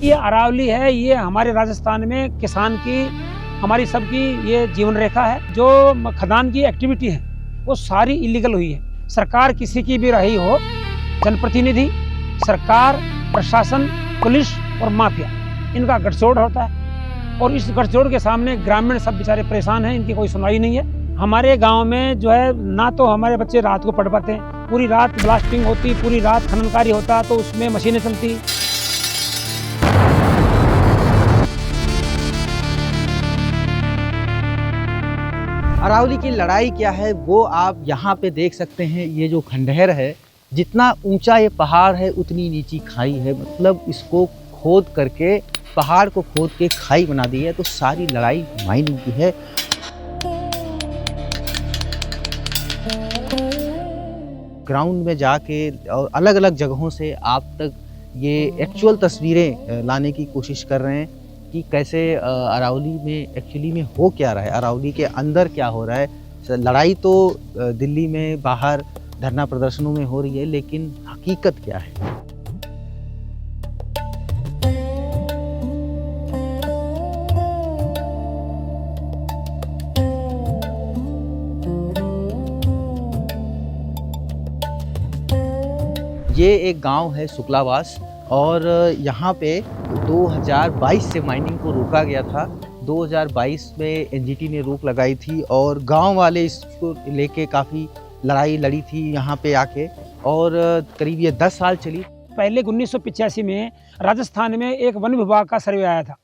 ये अरावली है, ये हमारे राजस्थान में किसान की, हमारी सबकी ये जीवन रेखा है। जो खदान की एक्टिविटी है वो सारी इलीगल हुई है। सरकार किसी की भी रही हो, जनप्रतिनिधि, सरकार, प्रशासन, पुलिस और माफिया, इनका गठजोड़ होता है। और इस गठजोड़ के सामने ग्रामीण सब बेचारे परेशान हैं, इनकी कोई सुनवाई नहीं है। हमारे गांव में जो है ना तो हमारे बच्चे रात को पढ़ पाते हैं, पूरी रात ब्लास्टिंग होती, पूरी रात खनन कार्य होता, तो उसमें मशीनें चलती। अरावली की लड़ाई क्या है वो आप यहाँ पे देख सकते हैं। ये जो खंडहर है, जितना ऊंचा ये पहाड़ है उतनी नीची खाई है। मतलब इसको खोद करके, पहाड़ को खोद के खाई बना दी है। तो सारी लड़ाई माइनिंग की है। ग्राउंड में जाके और अलग अलग जगहों से आप तक ये एक्चुअल तस्वीरें लाने की कोशिश कर रहे हैं कि कैसे अरावली में एक्चुअली में हो क्या रहा है, अरावली के अंदर क्या हो रहा है। लड़ाई तो दिल्ली में बाहर धरना प्रदर्शनों में हो रही है, लेकिन हकीकत क्या है। ये एक गांव है शुक्लावास, और यहाँ पे 2022 से माइनिंग को रोका गया था। 2022 में एनजीटी ने रोक लगाई थी और गांव वाले इसको लेके काफ़ी लड़ाई लड़ी थी यहाँ पे आके, और करीब ये 10 साल चली। पहले 1985 में राजस्थान में एक वन विभाग का सर्वे आया था,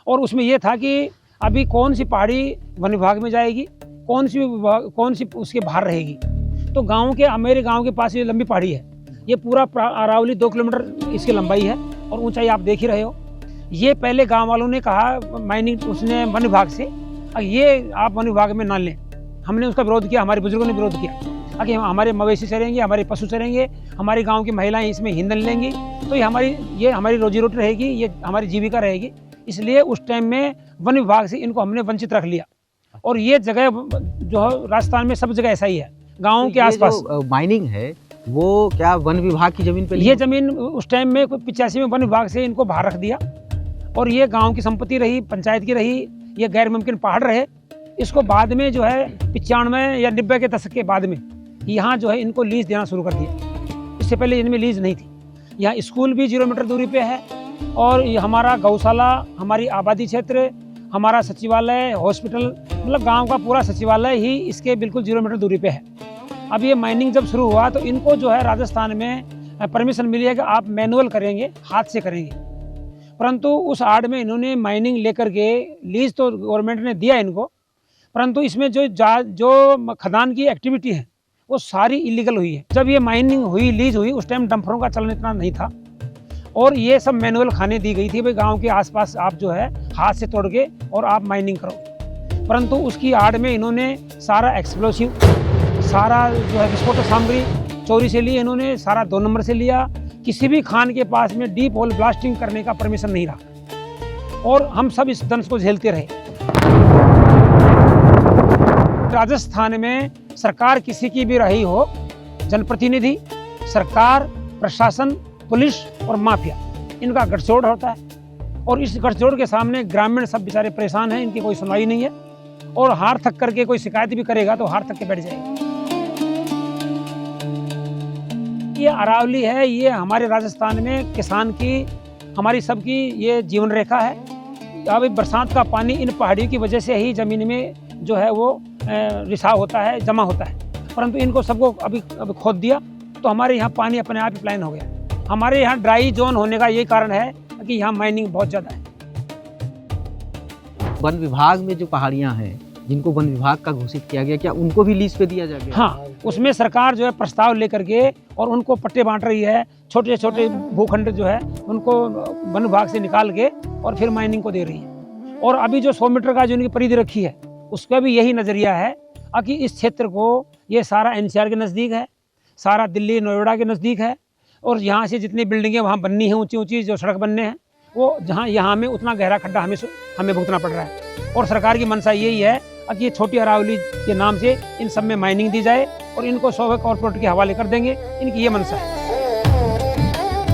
और उसमें यह था कि अभी कौन सी पहाड़ी वन विभाग में जाएगी, कौन सी उसके बाहर रहेगी। तो मेरे गाँव के पास ये लंबी पहाड़ी है, ये पूरा अरावली 2 किलोमीटर इसकी लंबाई है और ऊंचाई आप देख ही रहे हो। ये पहले गांव वालों ने कहा, माइनिंग उसने वन विभाग से, ये आप वन विभाग में ना लें। हमने उसका विरोध किया, हमारे बुजुर्गों ने विरोध किया कि हमारे मवेशी चरेंगे, हमारे पशु चरेंगे, हमारी गांव की महिलाएं इसमें ईंधन लेंगी, तो ये हमारी रोजी रोटी रहेगी, ये हमारी जीविका रहेगी। इसलिए उस टाइम में वन विभाग से इनको हमने वंचित रख लिया। और ये जगह जो है राजस्थान में सब जगह ऐसा ही है, गाँव के आसपास माइनिंग है वो क्या वन विभाग की जमीन पे? ये जमीन उस टाइम में 85 में वन विभाग से इनको बाहर रख दिया, और ये गांव की संपत्ति रही, पंचायत की रही, ये गैर मुमकिन पहाड़ रहे। इसको बाद में जो है 95 या 90 के दशक के बाद में यहाँ जो है इनको लीज देना शुरू कर दिया। इससे पहले इनमें लीज नहीं थी। यहाँ स्कूल भी 0 मीटर दूरी पे है, और ये हमारा गौशाला, हमारी आबादी क्षेत्र, हमारा सचिवालय, हॉस्पिटल, मतलब गाँव का पूरा सचिवालय ही इसके बिल्कुल 0 मीटर दूरी पे है। अब ये माइनिंग जब शुरू हुआ तो इनको जो है राजस्थान में परमिशन मिली है कि आप मैनुअल करेंगे, हाथ से करेंगे। परंतु उस आड़ में इन्होंने माइनिंग लेकर के, लीज तो गवर्नमेंट ने दिया इनको, परंतु इसमें जो खदान की एक्टिविटी है वो सारी इलीगल हुई है। जब ये माइनिंग हुई, लीज हुई, उस टाइम डंफरों का चलन इतना नहीं था, और ये सब मैनुअल खाने दी गई थी, भाई गाँव के आसपास आप जो है हाथ से तोड़ के और आप माइनिंग करो। परंतु उसकी आड़ में इन्होंने सारा एक्सप्लोसिव, सारा जो है विस्फोटक सामग्री चोरी से ली इन्होंने, सारा 2 नंबर से लिया। किसी भी खान के पास में डीप होल ब्लास्टिंग करने का परमिशन नहीं रहा, और हम सब इस दंश को झेलते रहे। राजस्थान में सरकार किसी की भी रही हो, जनप्रतिनिधि, सरकार, प्रशासन, पुलिस और माफिया, इनका गठजोड़ होता है। और इस गठजोड़ के सामने ग्रामीण सब बेचारे परेशान हैं, इनकी कोई सुनवाई नहीं है। और हार थक करके कोई शिकायत भी करेगा तो हार थक के बैठ जाएगा। ये अरावली है, ये हमारे राजस्थान में किसान की, हमारी सबकी ये जीवन रेखा है। अब बरसात का पानी इन पहाड़ियों की वजह से ही ज़मीन में जो है वो रिसाव होता है, जमा होता है। परंतु इनको सबको अभी खोद दिया तो हमारे यहाँ पानी अपने आप ही प्लान हो गया। हमारे यहाँ ड्राई जोन होने का ये कारण है कि यहाँ माइनिंग बहुत ज़्यादा है। वन विभाग में जो पहाड़ियाँ हैं जिनको वन विभाग का घोषित किया गया, क्या उनको भी लीज पे दिया जाएगा? हाँ, उसमें सरकार जो है प्रस्ताव लेकर के और उनको पट्टे बांट रही है। छोटे छोटे भूखंड जो है उनको वन विभाग से निकाल के और फिर माइनिंग को दे रही है। और अभी जो 100 मीटर का जो उनकी परिधि रखी है, उसका भी यही नज़रिया है कि इस क्षेत्र को, ये सारा NCR के नज़दीक है, सारा दिल्ली नोएडा के नज़दीक है, और यहाँ से जितनी बिल्डिंगें वहाँ बननी हैं, ऊंची ऊंची जो सड़क बनने हैं, वो जहाँ यहाँ में उतना गहरा खड्डा हमें भुगतना पड़ रहा है। और सरकार की मंशा यही है कि ये छोटी अरावली के नाम से इन सब में माइनिंग दी जाए और इनको 100 कॉर्पोरेट के हवाले कर देंगे, इनकी ये मंशा है।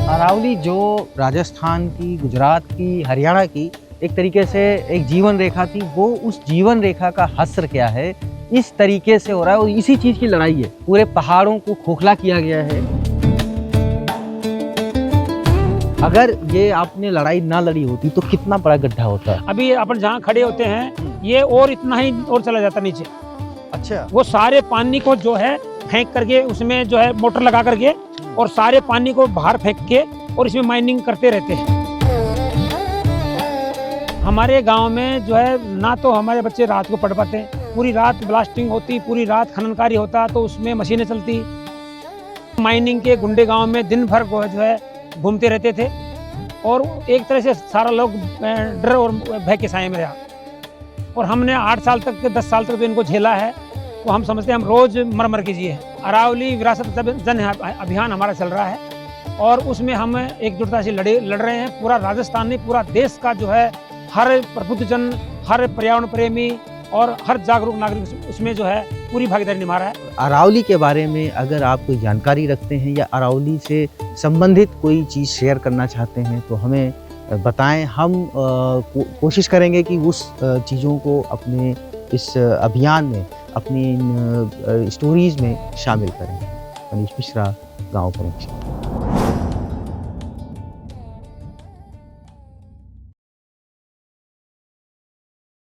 अरावली जो राजस्थान की, गुजरात की, हरियाणा की एक तरीके से एक जीवन रेखा थी, वो उस जीवन रेखा का हस्र क्या है, इस तरीके से हो रहा है और इसी चीज़ की लड़ाई है। पूरे पहाड़ों को खोखला किया गया है। अगर ये आपने लड़ाई ना लड़ी होती तो कितना बड़ा गड्ढा होता। अभी अपन जहाँ खड़े होते हैं ये और इतना ही और चला जाता नीचे। अच्छा। वो सारे पानी को जो है फेंक करके उसमें जो है मोटर लगा करके और सारे पानी को बाहर फेंक के और इसमें माइनिंग करते रहते हैं। हमारे गांव में जो है ना तो हमारे बच्चे रात को पढ़ पाते, पूरी रात ब्लास्टिंग होती, पूरी रात खनन कार्य होता तो उसमें मशीनें चलती। माइनिंग के गुंडे गांव में दिन भर जो है घूमते रहते थे और एक तरह से सारा लोग डर और भय के साए में रहा। और हमने 8 साल तक 10 साल तक तो इनको झेला है, तो हम समझते हैं हम रोज मर के जिए। अरावली विरासत जन अभियान हमारा चल रहा है और उसमें हम एकजुटता से लड़ रहे हैं। पूरा राजस्थान नहीं, पूरा देश का जो है हर प्रबुद्धजन, हर पर्यावरण प्रेमी और हर जागरूक नागरिक उसमें जो है पूरी भागीदारी निभा रहा है। अरावली के बारे में अगर आप कोई जानकारी रखते हैं या अरावली से संबंधित कोई चीज़ शेयर करना चाहते हैं तो हमें बताएं। हम कोशिश करेंगे कि उस चीज़ों को अपने इस अभियान में, अपनी स्टोरीज़ में शामिल करें। मनीष मिश्रा, गाँव कनेक्शन।